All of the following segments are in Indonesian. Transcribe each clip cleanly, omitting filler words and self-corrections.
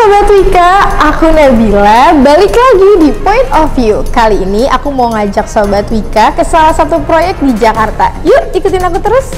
Sobat Wika, aku Nabila, balik lagi di Point of View. Kali ini aku mau ngajak Sobat Wika ke salah satu proyek di Jakarta. Yuk ikutin aku terus.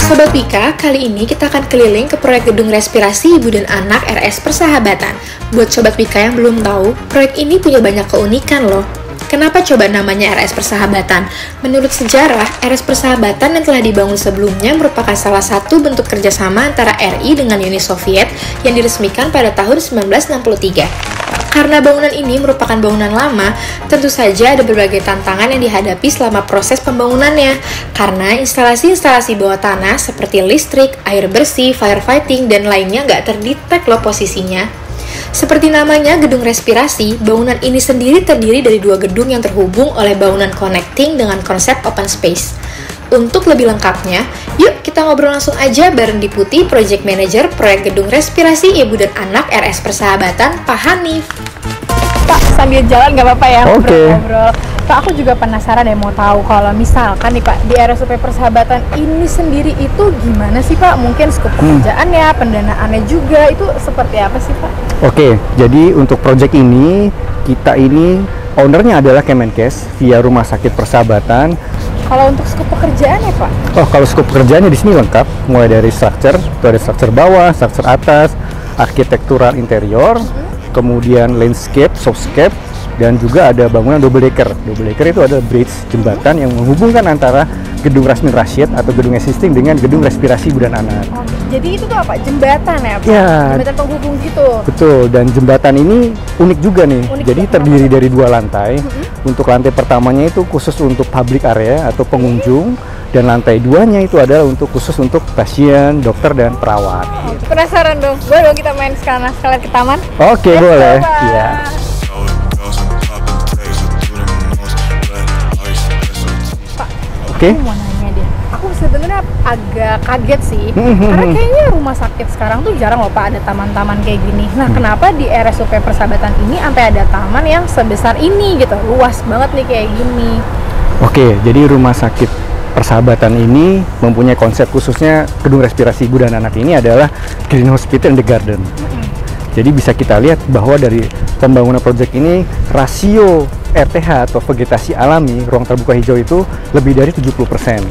Sobat Wika, kali ini kita akan keliling ke proyek Gedung Respirasi Ibu dan Anak RS Persahabatan. Buat Sobat Wika yang belum tahu, proyek ini punya banyak keunikan loh. Kenapa coba namanya RS Persahabatan? Menurut sejarah, RS Persahabatan yang telah dibangun sebelumnya merupakan salah satu bentuk kerjasama antara RI dengan Uni Soviet yang diresmikan pada tahun 1963. Karena bangunan ini merupakan bangunan lama, tentu saja ada berbagai tantangan yang dihadapi selama proses pembangunannya. Karena instalasi-instalasi bawah tanah seperti listrik, air bersih, firefighting, dan lainnya nggak terdetek loh posisinya. Seperti namanya, gedung respirasi, bangunan ini sendiri terdiri dari dua gedung yang terhubung oleh bangunan connecting dengan konsep open space. Untuk lebih lengkapnya, yuk kita ngobrol langsung aja bareng Deputi Project Manager Proyek Gedung Respirasi Ibu dan Anak RS Persahabatan, Pak Hanif. Pak, sambil jalan nggak apa-apa ya ngobrol-ngobrol. Pak, aku juga penasaran ya mau tahu kalau misalkan nih Pak, di RSUP Persahabatan ini sendiri itu gimana sih Pak? Mungkin skop pekerjaannya, pendanaannya juga, itu seperti apa sih Pak? Oke, jadi untuk proyek ini, kita ini ownernya adalah Kemenkes via Rumah Sakit Persahabatan. Kalau untuk skop pekerjaannya Pak? Oh, kalau skop pekerjaannya di sini lengkap, mulai dari structure, itu ada structure bawah, structure atas, arsitektural interior, kemudian landscape, softscape, dan juga ada bangunan double decker. Double decker itu adalah bridge, jembatan yang menghubungkan antara gedung Rasmin Rashid atau gedung existing dengan gedung respirasi ibu dan anak. Oh, jadi itu tuh apa? Jembatan ya Pak? Ya, jembatan penghubung gitu? Betul, dan jembatan ini unik juga nih. Jadi terdiri dari dua lantai. Untuk lantai pertamanya itu khusus untuk public area atau pengunjung, dan lantai duanya itu adalah untuk khusus untuk pasien, dokter, dan perawat. Gitu. Penasaran dong? Boleh dong kita main sekalian ke taman? Oke, boleh. Iya. Aku mau nanya deh, aku sebenarnya agak kaget sih, karena kayaknya rumah sakit sekarang tuh jarang loh Pak ada taman-taman kayak gini. Nah, kenapa di RSUP Persahabatan ini sampai ada taman yang sebesar ini gitu, luas banget nih kayak gini? Oke, jadi rumah sakit Persahabatan ini mempunyai konsep khususnya gedung respirasi ibu dan anak ini adalah Green Hospital in the Garden. Jadi bisa kita lihat bahwa dari pembangunan proyek ini rasio RTH atau vegetasi alami ruang terbuka hijau itu lebih dari 70%.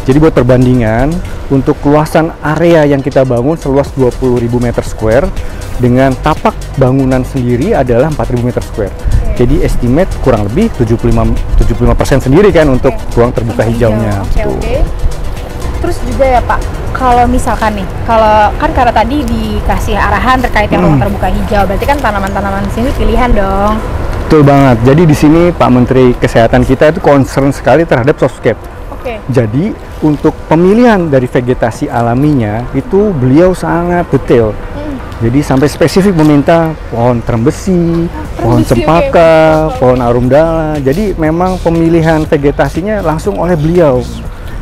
Jadi buat perbandingan, untuk luasan area yang kita bangun seluas 20.000 meter square dengan tapak bangunan sendiri adalah 4.000 meter square. Jadi estimate kurang lebih 75% sendiri kan untuk ruang terbuka hijaunya. Terus juga ya Pak, kalau misalkan nih, kalau kan karena tadi dikasih arahan terkait yang ruang terbuka hijau, berarti kan tanaman-tanaman sini pilihan dong. Betul banget. Jadi di sini Pak Menteri Kesehatan kita itu concern sekali terhadap softscape. Jadi untuk pemilihan dari vegetasi alaminya itu beliau sangat detail. Jadi sampai spesifik meminta pohon terembesi, pohon cempaka, pohon arum dala. Jadi memang pemilihan vegetasinya langsung oleh beliau.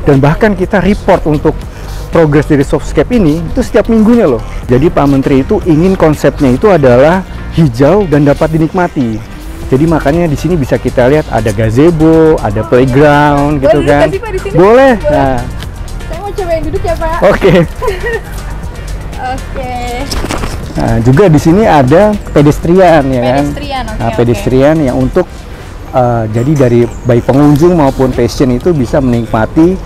Dan bahkan kita report untuk progres dari softscape ini itu setiap minggunya loh. Jadi Pak Menteri itu ingin konsepnya itu adalah hijau dan dapat dinikmati. Jadi makanya di sini bisa kita lihat ada gazebo, ada playground gitu kan. Boleh. Nah, saya mau cobain duduk ya Pak. Oke. Nah, juga di sini ada pedestrian ya kan. Pedestrian yang untuk jadi dari baik pengunjung maupun pasien itu bisa menikmati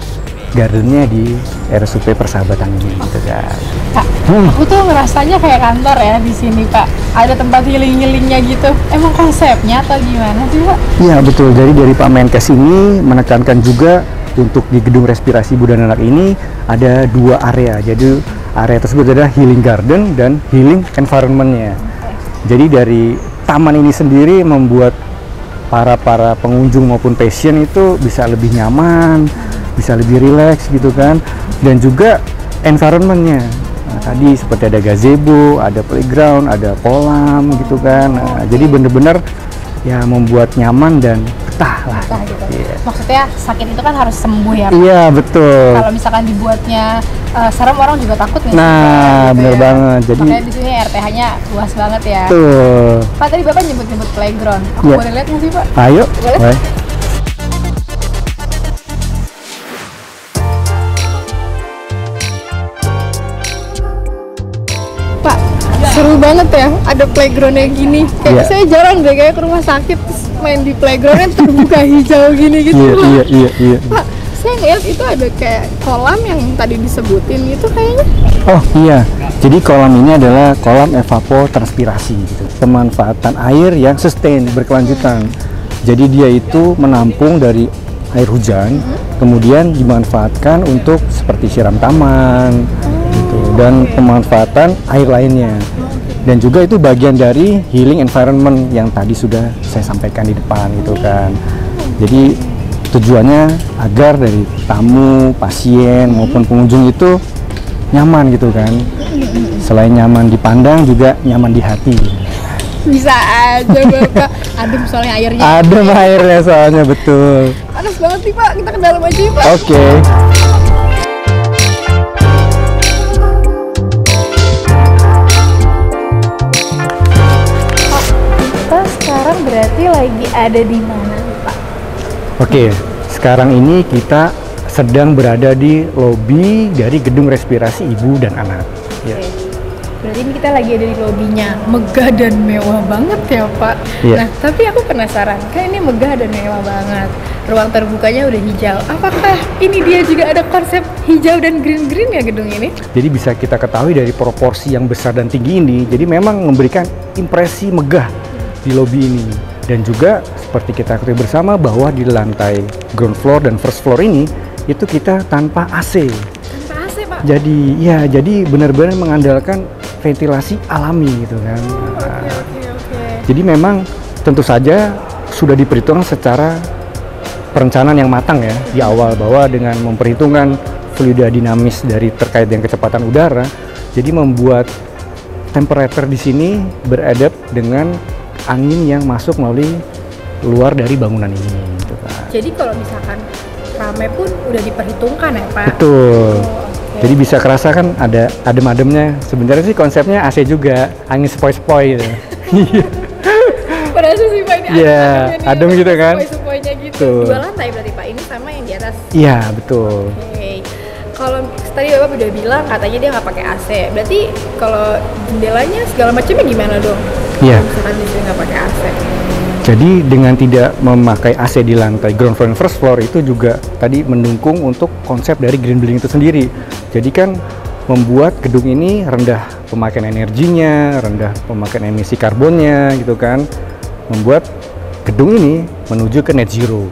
gardennya di RSUP Persahabatan ini gitu kan. Kak, aku tuh ngerasanya kayak kantor ya di sini Pak. Ada tempat healing-healingnya gitu. Emang konsepnya atau gimana sih Pak? Iya betul. Jadi dari Pak Menkes ini menekankan juga untuk di gedung respirasi ibu dan anak ini ada dua area. Jadi area tersebut adalah healing garden dan healing environment-nya. Jadi dari taman ini sendiri membuat para pengunjung maupun pasien itu bisa lebih nyaman, bisa lebih rileks gitu kan, dan juga environment-nya. Nah, tadi seperti ada gazebo, ada playground, ada kolam gitu kan. Nah, jadi bener-bener ya membuat nyaman dan betah lah. Gitu. Yeah. Maksudnya sakit itu kan harus sembuh ya Pak? Iya betul. Kalau misalkan dibuatnya serem orang juga takut nih. Nah, bener banget. Jadi makanya di sini RTH-nya luas banget ya. Tuh. Pak tadi Bapak nyebut-nyebut playground. Aku boleh lihat nggak sih Pak? Ayo. Boleh. Seru banget ya, ada playgroundnya gini. Kayak saya jarang deh kayak ke rumah sakit terus main di playgroundnya terbuka hijau gini gitu. Iya. Pak, saya ngeliat itu ada kayak kolam yang tadi disebutin itu kayaknya. Oh iya, jadi kolam ini adalah kolam evapotranspirasi gitu. Pemanfaatan air yang sustain, berkelanjutan. Jadi dia itu menampung dari air hujan, kemudian dimanfaatkan untuk seperti siram taman, gitu, dan pemanfaatan air lainnya. Dan juga itu bagian dari healing environment yang tadi sudah saya sampaikan di depan gitu kan. Jadi tujuannya agar dari tamu, pasien maupun pengunjung itu nyaman gitu kan. Selain nyaman dipandang juga nyaman di hati. Bisa aja Bapak. Adem soalnya airnya. Adem airnya soalnya, betul. Panas banget nih Pak, kita ke dalam aja ya Pak. Oke. Kita sekarang berarti lagi ada di mana nih Pak? Oke, sekarang ini kita sedang berada di lobi dari gedung respirasi ibu dan anak. Ya. Berarti ini kita lagi ada di lobinya, megah dan mewah banget ya Pak. Iya. Nah, tapi aku penasaran, kan ini megah dan mewah banget. Ruang terbukanya udah hijau. Apakah ini dia juga ada konsep hijau dan green-green ya gedung ini? Jadi bisa kita ketahui dari proporsi yang besar dan tinggi ini, jadi memang memberikan impresi megah di lobi ini. Dan juga seperti kita ketahui bersama bahwa di lantai ground floor dan first floor ini, itu kita tanpa AC. Tanpa AC Pak? Jadi benar-benar mengandalkan ventilasi alami gitu kan. Oke. Jadi memang tentu saja sudah diperhitungkan secara perencanaan yang matang ya di awal, bahwa dengan memperhitungkan fluida dinamis dari terkait dengan kecepatan udara, jadi membuat temperatur di sini beradap dengan angin yang masuk melalui luar dari bangunan ini gitu kan. Jadi kalau misalkan rame pun udah diperhitungkan ya Pak? Betul. Okay. Jadi bisa kerasa kan ada adem-ademnya. Sebenarnya sih konsepnya AC juga, angin sepoi-sepoi gitu. Berasa sih Pak ini adem gitu kan. Sepoi-sepoinya gitu. Tuh. 2 lantai berarti Pak, ini sama yang di atas? Iya, betul. Oke. Kalau tadi Bapak udah bilang katanya dia nggak pakai AC. Berarti kalau jendelanya segala macamnya gimana dong? Iya. Misalkan di sini nggak pakai AC. Jadi dengan tidak memakai AC di lantai ground floor dan first floor itu juga tadi mendukung untuk konsep dari green building itu sendiri. Jadi kan membuat gedung ini rendah pemakaian energinya, rendah pemakaian emisi karbonnya gitu kan. Membuat gedung ini menuju ke net zero.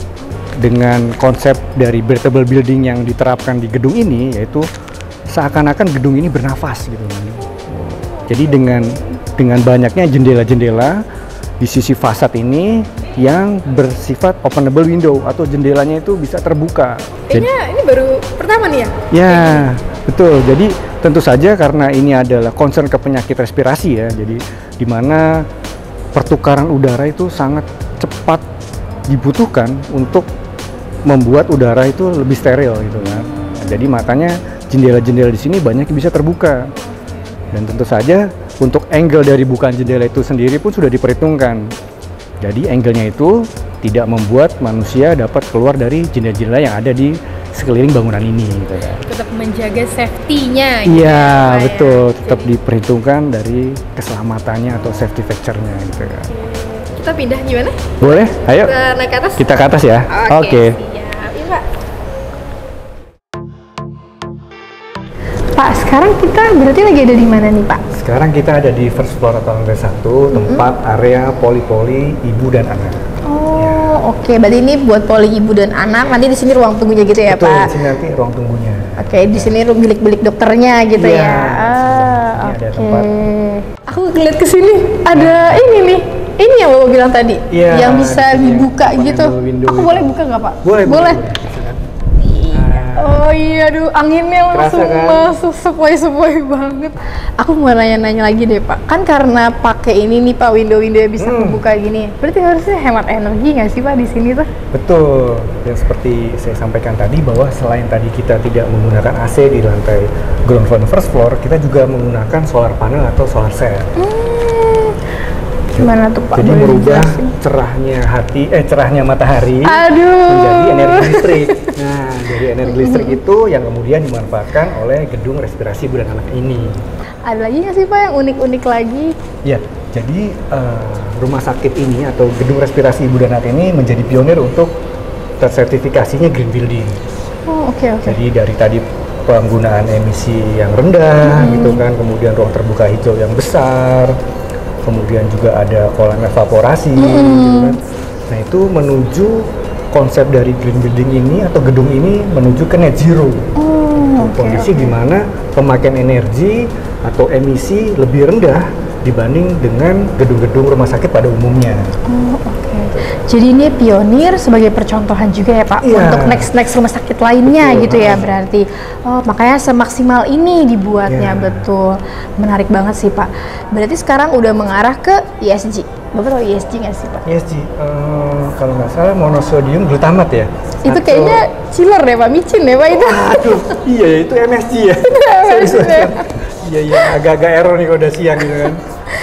Dengan konsep dari breathable building yang diterapkan di gedung ini, yaitu seakan-akan gedung ini bernafas gitu kan. Jadi dengan banyaknya jendela-jendela di sisi fasad ini yang bersifat openable window atau jendelanya itu bisa terbuka. Kayaknya ini baru pertama nih ya? Ya, betul. Jadi tentu saja karena ini adalah concern ke penyakit respirasi ya. Jadi di mana pertukaran udara itu sangat cepat dibutuhkan untuk membuat udara itu lebih steril gitu kan. Nah, jadi makanya jendela-jendela di sini banyak yang bisa terbuka. Dan tentu saja untuk angle dari bukaan jendela itu sendiri pun sudah diperhitungkan. Jadi angle-nya itu tidak membuat manusia dapat keluar dari jendela-jendela yang ada di sekeliling bangunan ini gitu kan. Tetap menjaga safety-nya. Iya, betul. Tetap diperhitungkan dari keselamatannya atau safety factor-nya gitu kan. Kita pindah gimana? Boleh, ayo. Kita naik ke atas? Kita ke atas ya. Oke. Siap. Iya, Pak. Pak, sekarang kita berarti lagi ada di mana nih, Pak? Sekarang kita ada di first floor atau lantai 1, tempat area poli-poli ibu dan anak. Oh, oke. Berarti ini buat poli ibu dan anak. Nanti di sini ruang tunggunya gitu ya, Betul, Pak? di sini nanti ruang tunggunya. Oke, di sini bilik-bilik dokternya gitu Iya, ya. ada tempat. Aku ngeliat ke sini ada ini nih. Ini yang Bapak bilang tadi, Iya, yang bisa dibuka gitu. window Aku boleh buka nggak Pak? Boleh. Oh iya, aduh anginnya langsung kan? masuk sepoi-sepoi banget. Aku mau nanya-nanya lagi deh Pak. Kan karena pakai ini nih Pak, window-windownya bisa kebuka gini. Berarti harusnya hemat energi nggak sih Pak di sini tuh? Betul. Dan seperti saya sampaikan tadi bahwa selain tadi kita tidak menggunakan AC di lantai ground floor dan first floor, kita juga menggunakan solar panel atau solar cell. Gimana tuh Pak? Jadi Boleh merubah dijelasin? cerahnya matahari menjadi energi listrik. Nah, dari energi listrik itu yang kemudian dimanfaatkan oleh gedung respirasi ibu dan anak ini. Ada lagi nggak sih Pak yang unik-unik lagi? Ya, jadi rumah sakit ini atau gedung respirasi Ibu dan Anak ini menjadi pionir untuk tersertifikasinya green building. Oh, oke. Jadi dari tadi penggunaan emisi yang rendah gitu kan, kemudian ruang terbuka hijau yang besar, kemudian juga ada kolam evaporasi gitu kan. Nah, itu menuju konsep dari green building ini atau gedung ini menuju ke net zero. Kondisi di mana pemakaian energi atau emisi lebih rendah dibanding dengan gedung-gedung rumah sakit pada umumnya. Jadi ini pionir sebagai percontohan juga ya Pak untuk next rumah sakit lainnya. Betul, gitu ya berarti. Oh, makanya semaksimal ini dibuatnya. Betul. Menarik banget sih Pak. Berarti sekarang udah mengarah ke ESG. Bapak tahu ESG nggak sih Pak? ESG, kalau nggak salah monosodium glutamat ya? Itu kayaknya chiller deh Pak, micin deh Pak itu. Aduh, iya itu MSG ya? Iya, agak-agak error nih kalau udah siang gitu kan.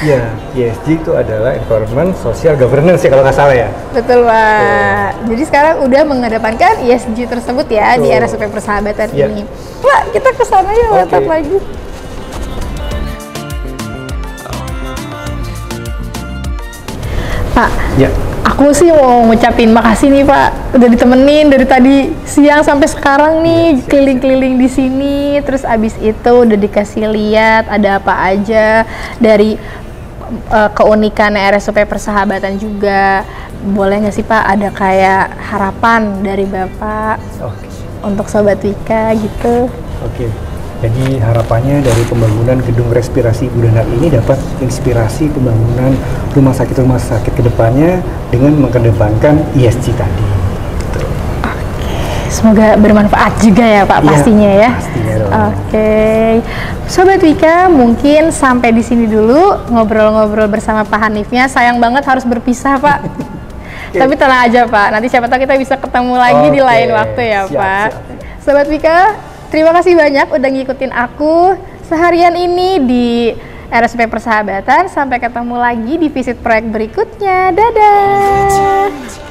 Iya, ESG itu adalah Environment Social Governance ya kalau nggak salah ya? Betul Pak. Jadi sekarang udah mengedepankan ESG tersebut ya di RSUP Persahabatan ini. Pak, kita kesana ya mantap lagi. Pak, aku sih mau ngucapin makasih nih Pak, udah ditemenin dari tadi siang sampai sekarang nih keliling-keliling di sini, terus abis itu udah dikasih lihat ada apa aja dari keunikan RSUP Persahabatan juga. Boleh nggak sih Pak ada kayak harapan dari Bapak untuk Sobat Wika gitu? Jadi harapannya dari pembangunan gedung respirasi Ibu dan Anak ini dapat inspirasi pembangunan rumah sakit kedepannya dengan mengedepankan ESG tadi. Semoga bermanfaat juga ya Pak pastinya ya. Pastinya dong. Sobat Wika, mungkin sampai di sini dulu ngobrol-ngobrol bersama Pak Hanifnya. Sayang banget harus berpisah Pak. Tapi tenang aja Pak, nanti siapa tahu kita bisa ketemu lagi di lain waktu ya Pak. Sobat Wika, terima kasih banyak udah ngikutin aku seharian ini di RSUP Persahabatan. Sampai ketemu lagi di visit proyek berikutnya. Dadah!